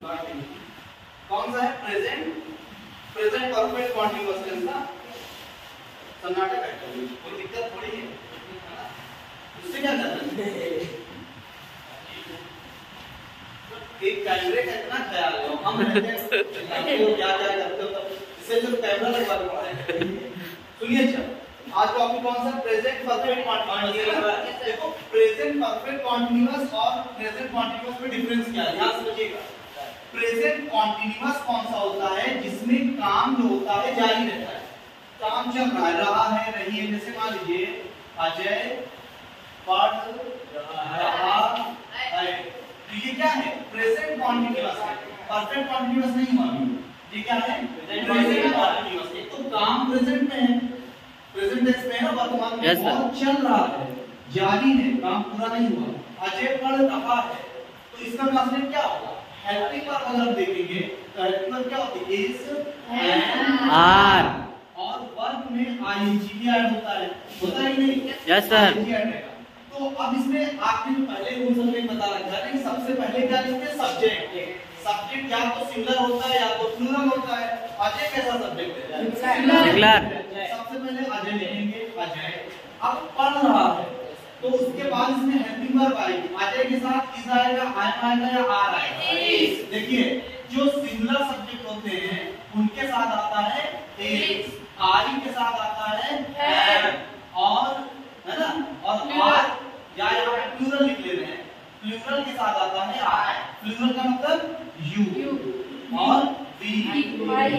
कौन सा है? प्रेजेंट परफेक्ट कॉन्टिन्यूअस टेंस ना। सन्नाटा काट दो, कोई दिक्कत थोड़ी है, उससे क्या करना है? एक कैमरे का इतना ख्याल लो, हम रहते हैं क्या क्या करते हो, तब इससे जो कैमरा लगवा दो। सुनिए अच्छा, आज टॉपिक कौन सा? Present perfect continuous. देखो प्रेजेंट परफेक्ट कॉन्टिन्यूअस और प्रेजेंट कॉन्टिन्यूअस में डिफरेंस क्या है, ध्यान समझिएगा। प्रेजेंट कॉन्टिन्यूअस कौन सा होता है? जिसमें काम जो होता है जारी रहता है, काम चल रहा है रही है। जैसे मान लीजिए अजय पढ़ रहा है, तो ये क्या है? प्रेजेंट कॉन्टिन्यूअस है, परफेक्ट कॉन्टिन्यूअस नहीं हुआ। ये क्या है? Present continuous. एक तो काम प्रेजेंट में है, प्रेजेंट टेंस में है, वर्तमान में और चल रहा है, जारी है, काम पूरा नहीं हुआ। अजय पढ़ रहा है, तो इसका ट्रांसलेट क्या होगा? हेल्पिंग वर्ब अगर देखेंगे तो हेल्पिंग वर्ब क्या होती है? इज एंड आर, और वर्ब में आईएनजी भी ऐड होता है कि नहीं? Yes sir. तो अब इसमें आपने जो पहले रूल हमने बता रखा है कि सबसे पहले क्या लिखते हैं? सब्जेक्ट। सब्जेक्ट या तो सिंगुलर होता है या तो प्लूरल होता है। अजय कैसा सब्जेक्ट है? सिंगुलर। सबसे पहले अजय लिखेंगे, अजय अब पढ़ रहा है, तो उसके बाद इसमें हेल्पिंग वर्ब आएगी। अजय के साथ इज आएगा, आई आएगा या आर आएगा? देखिए जो सिंगुलर सब्जेक्ट होते हैं उनके साथ आता है इज, आई के साथ आता है हैव, और है ना, और आर या यहाँ पे प्लूरल लिख ले रहे हैं, प्लूरल के साथ आता है आई। प्लूरल का मतलब यू और वी,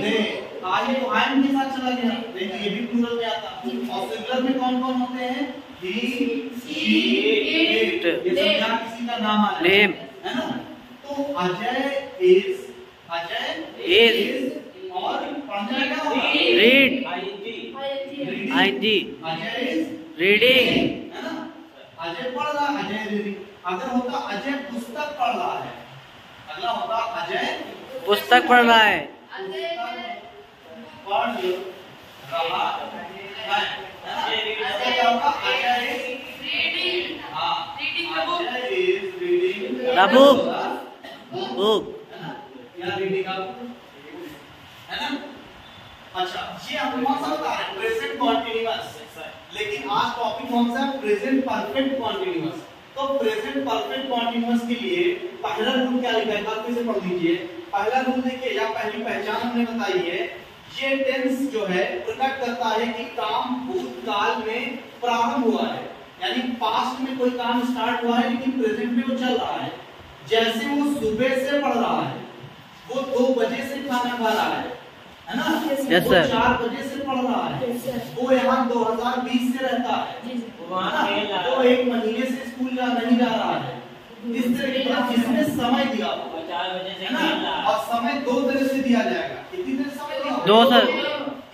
दे। आई तो आई के साथ चला गया, देखिए ये भी प्लूरल में आता है। और सिंगुलर में कौन कौन होते हैं? he, she, it, ये सब क्या किसी का नाम आ रहा है ना? तो अजय is और पढ़ने का क्या होगा? read, ing, Ajay is reading, है ना? अजय पढ़ रहा है, अजय रीडिंग। अगर होता अजय पुस्तक पढ़ रहा है, अगला होता अजय पुस्तक पढ़ रहा है, पढ़ रहा है। The book है ना? अच्छा ये हम कौन सा बता रहे हैं? Present continuous. लेकिन आज टॉपिक कौन सा है? Present perfect continuous. तो प्रेजेंट परफेक्ट कॉन्टिन्यूअस के लिए पहला रूल क्या लिखा है? आप फिर से पढ़ लीजिए। पहला रूल देखिए, या पहली पहचान हमने बताई है, ये टेंस जो है प्रकट करता है कि काम भूतकाल में प्रारंभ हुआ है, यानी पास्ट में कोई काम स्टार्ट हुआ है लेकिन प्रेजेंट में वो चल रहा है। जैसे वो सुबह से पढ़ रहा है, वो 2 बजे से खाना खा रहा है ना? yes, वो 4 बजे से पढ़ रहा है, वो यहाँ 2020 से रहता है, वो 1 महीने से स्कूल नहीं जा रहा है। इस तरह की जिसने समय दिया 4 बजे से ना, और समय 2 तरह से दिया जाएगा। कितनी तरह समय दिया? 2 सर।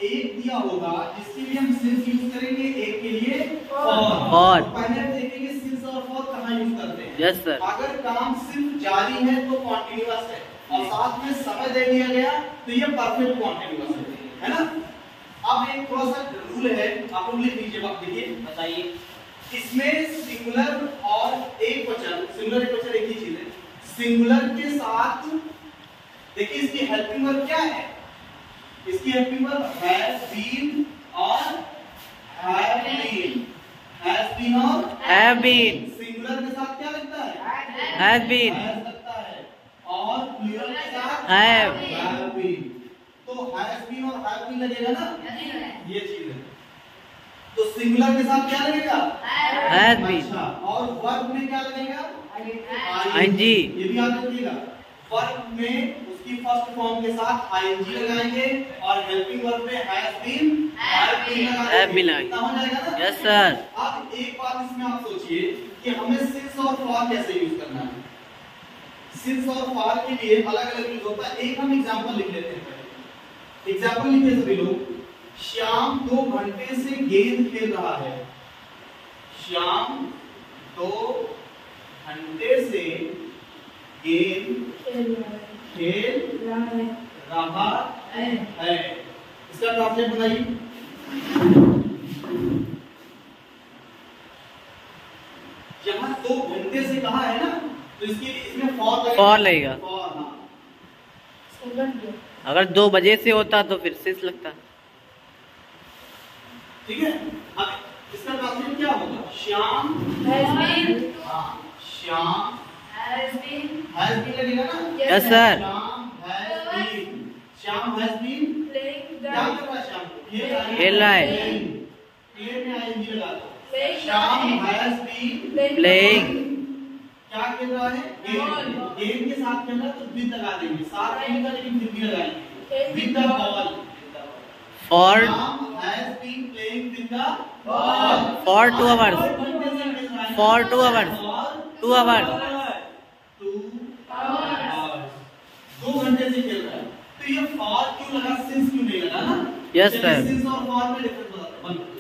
एक दिया होगा जिसके लिए हम सिंस यूज करेंगे, एक के लिए फॉर। पहले देखेंगे सिंस और फॉर कहाँ यूज करते हैं। Yes sir. अगर काम सिर्फ जारी है तो कॉन्टिन्यूअस है, और साथ में समय दे दिया गया तो ये परफेक्ट कॉन्टिन्यूअस है ना? अब एक थोड़ा सा रूल है, आप लोग लिख लीजिए। बात देखिए, बताइए। इसमें सिंगुलर और एक वचन, सिंगुलर एक वचन एक ही चीज है। सिंगुलर के साथ देखिए इसकी हेल्पिंग वर्ब क्या है? इसकी हेल्पिंग वर्ब हैज बीन और हैव बीन, हैज बीन और हैव बीन। सिंगुलर के साथ क्या लगता है? हैज बीन लगता है, और प्लूरल के साथ हैव बीन। तो हैज बीन और हैव बीन लगेगा ना, ये चीज है। तो सिंगुलर के साथ क्या लगेगा? Has been. अच्छा, और वर्ब में क्या लगेगा? आईएनजी। ये भी याद रखिएगा, वर्ब में उसकी फर्स्ट फॉर्म के साथ आईएनजी लगाएंगे और हेल्पिंग वर्ब में हैज बीन, हैव बीन लगाएंगे। हो जाएगा ना? Yes sir. अब एक बात इसमें आप सोचिए कि हमें सिंस और फॉर कैसे यूज करना है। सिंस और फॉर के लिए अलग अलग यूज होता है। एक हम एग्जांपल लिख लेते हैं। एग्जांपल लिखिए सभी लोग। श्याम 2 घंटे से गेंद खेल रहा है। श्याम 2 घंटे से गेंद खेल रहा है। इसका ट्रांसलेट बनाइए। यहाँ 2 घंटे से कहा है ना, तो इसके लिए इसमें फॉर लगेगा। अगर 2 बजे से होता तो फिर सिंस लगता। ठीक है, अब इसका ट्रांसलेट क्या होगा? श्याम श्याम हैज बीन लगेगा ना? Yes sir. Shyam has been क्या कर रहा है? श्याम खेल रहा है। प्ले में आईएनजी लगा दो। Shyam has been playing. क्या खेल रहा है? गेम के साथ खेल रहा है तो विद लगा देंगे, साथ नहीं का लेकिन फिर भी लगाएंगे with the ball. For Shyam has been playing with the ball for 2 hours. For 2 hours. 2 hours. 2 घंटे से खेल रहा है। तो ये फॉर क्यों लगा, सिंस क्यों नहीं लगा ना? Yes sir. सिंस और फॉर में डिफरेंस बताते हैं।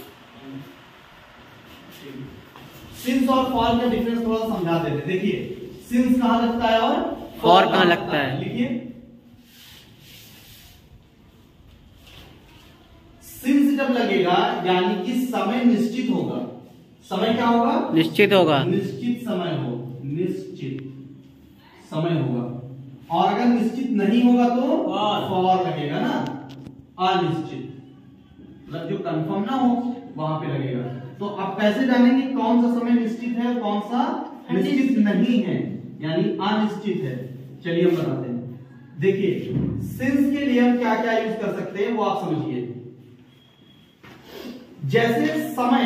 सिंस और फॉर का डिफरेंस थोड़ा समझा देते हैं। देखिए सिंस कहां लगता है और फॉर कहां लगता है? लिखिए सिंस जब लगेगा यानी कि समय निश्चित होगा। समय क्या होगा? निश्चित होगा। निश्चित समय हो, निश्चित समय होगा। और अगर निश्चित नहीं होगा तो फॉर लगेगा ना, अनिश्चित, मतलब जो कंफर्म ना हो वहां पे लगेगा। तो आप कैसे जानेंगे कौन सा समय निश्चित है कौन सा निश्चित नहीं है, यानी अनिश्चित है? चलिए हम बताते हैं। देखिए सिंस के लिए हम क्या क्या यूज कर सकते हैं वो आप समझिए। जैसे समय,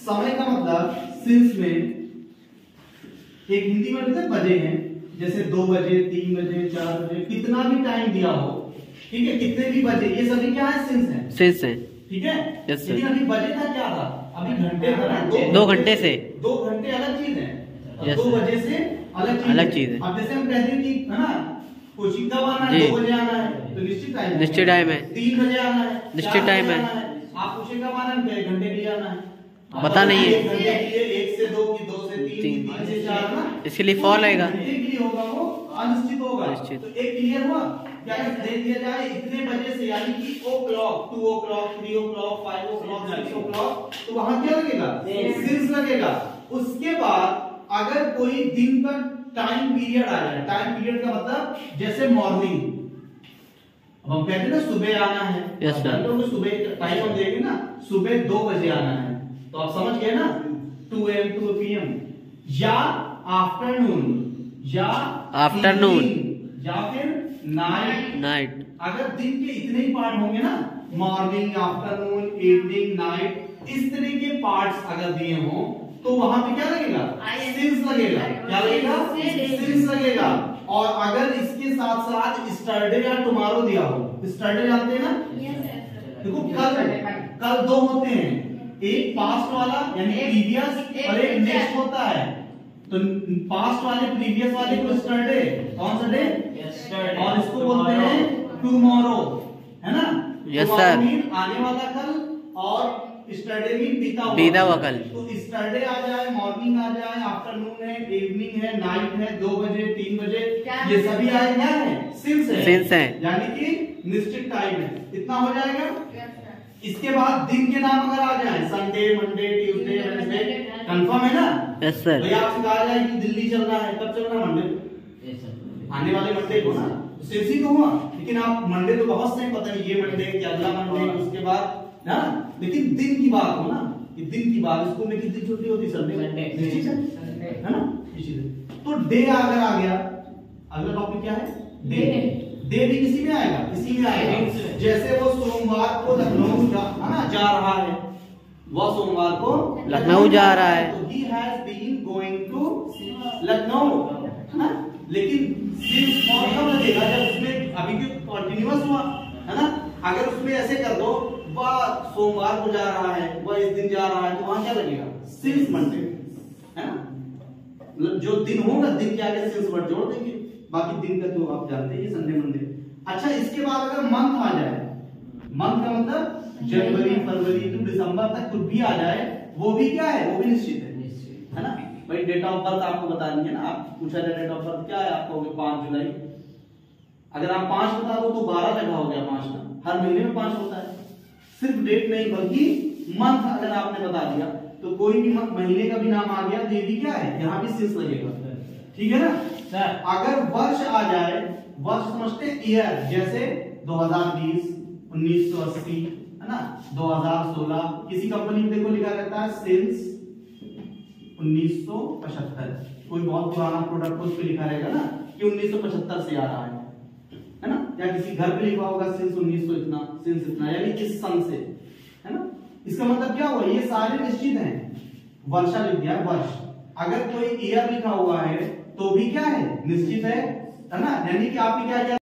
समय का मतलब सिंस में एक हिंदी में जैसे बजे हैं, जैसे 2 बजे 3 बजे 4 बजे, कितना भी टाइम दिया हो, ठीक है, कितने भी बजे, ये सभी क्या है? सिंस है। सिंस है। ठीक है। Yes sir. लेकिन अभी बजे था क्या था? अभी घंटे था ना। 2 घंटे से। 2 घंटे अलग चीज है, 2 बजे से अलग चीज है। अब जैसे हम कहते हैं कि है ना कोचिंग कब आना है? 2 बजे आना है तो निश्चित टाइम है। निश्चित टाइम है। 3 बजे आना है निश्चित टाइम है। आप पूछे कब आना है? 1 घंटे के लिए आना है, पता नहीं है। 1 घंटे के लिए 1 से 2 की 2 से 3 की 3 से 4 ना, इसके लिए फॉर लगेगा। घंटे के लिए होगा वो अनिश्चित होगा। निश्चित। तो एक क्लियर हुआ? क्या दे दिया जाए इतने बजे से, यानी कि ओ क्लॉक 2 ओ क्लॉक 3 ओ क्लॉक 5 ओ क्लॉक 6 ओ क्लॉक, तो वहां क्या लगेगा? सिंस लगेगा। उसके बाद अगर कोई दिन का टाइम पीरियड आ जाए, टाइम पीरियड का मतलब जैसे मॉर्निंग, अब हम कहते हैं ना सुबह आना है। Yes sir. तो सुबह टाइम हम देंगे ना, सुबह 2 बजे आना है, तो आप समझ गए ना 2 AM 2 PM, या आफ्टरनून, या आफ्टरनून, या फिर नाइट। अगर दिन के इतने ही पार्ट होंगे ना, मॉर्निंग आफ्टरनून इवनिंग नाइट, इस तरह के पार्ट्स अगर दिए हों तो वहां पे क्या लगेगा? सिंस लगेगा। क्या लगेगा? सिंस लगेगा। और अगर इसके साथ साथ स्टरडे या टुमारो दिया हो, स्टरडे जानते हैं ना? देखो कल 2 होते हैं, एक पास्ट वाला यानी प्रीवियस और एक नेक्स्ट होता है। तो पास्ट वाले प्रीवियस वाले को स्टरडे, कौन सा डे? और इसको बोलते हैं टुमारो, है ना? Yes sir. आने वाला कल, और स्टरडे मीन बीता हुआ कल। तो स्टरडे आ जाए, मॉर्निंग आ जाए, आफ्टरनून है, इवनिंग है, नाइट है, 2 बजे 3 बजे, ये सभी आए क्या है? सिंस है। सिंस है, यानी कि निश्चित टाइम है। इतना हो जाएगा। इसके बाद दिन के नाम अगर आ जाए, Sunday Monday Tuesday Wednesday, confirm है ना? Yes sir. भैया आपसे कहा जाए कि दिल्ली चलना है, कब चलना? मंडे, आने वाले मंडे को ना, सिंस ही तो हुआ। लेकिन आप मंडे तो बहुत से पता नहीं, ये मंडे क्या अगला मंडे, उसके बाद ना, लेकिन दिन की बात हो ना, कि दिन की बात, स्कूल में किस दिन छुट्टी होती? संडे, निश्चित है ना? तो डे अगर आ गया, अगला टॉपिक क्या है? डे। डे भी किसी में आएगा, इसी में आएगा। जैसे वो सोमवार को लखनऊ जा रहा है, वह सोमवार को लखनऊ जा रहा है, तो he has been going to Lucknow, है ना? लेकिन सिंस फॉर कब लगेगा? जब उसमें अभी भी कंटिन्यूअस हुआ, है ना? अगर उसमें ऐसे कर दो, वह सोमवार को जा रहा है, वह इस दिन जा रहा है, तो वहां क्या लगेगा? सिंस मंडे, है ना? मतलब जो दिन होगा, दिन के आगे सिंस वर्ड जोड़ देंगे, बाकी दिन का तो आप जानते हैं संडे मंडे। अच्छा, इसके बाद अगर मंथ आ जाए, मंथ का मतलब जनवरी फरवरी टू दिसंबर तक कुछ भी आ जाए, वो भी क्या है? वो भी निश्चित है ना? भाई डेट ऑफ बर्थ आपको बता देंगे ना, आप पूछा जाए डेट ऑफ बर्थ क्या है, आपको 5 जुलाई। अगर आप 5 बता दो तो 12 जगह हो गया 5 का, हर महीने में 5 होता है। सिर्फ डेट नहीं बल्कि मंथ अगर आपने बता दिया तो कोई भी महीने का भी नाम आ गया तो ये भी क्या है? यहाँ भी सिंस लगेगा। ठीक है ना सर? अगर वर्ष आ जाए वर्ष समझते हैं ईयर, जैसे 2020, 1980, है ना, 2016। किसी कंपनी में देखो लिखा रहता है सिंस 1975, कोई बहुत पुराना प्रोडक्ट उस पे लिखा रहेगा ना कि 1975 से आ रहा है ना। या किसी घर पे लिखा होगा सिंस 1900 इतना, सिंस इतना, यानी इस सन से, है ना। इसका मतलब क्या हुआ, ये सारे निश्चित हैं। वर्षा लिख दिया वर्ष, अगर कोई ईयर लिखा हुआ है तो भी क्या है, निश्चित है ना। यानी कि आपने क्या किया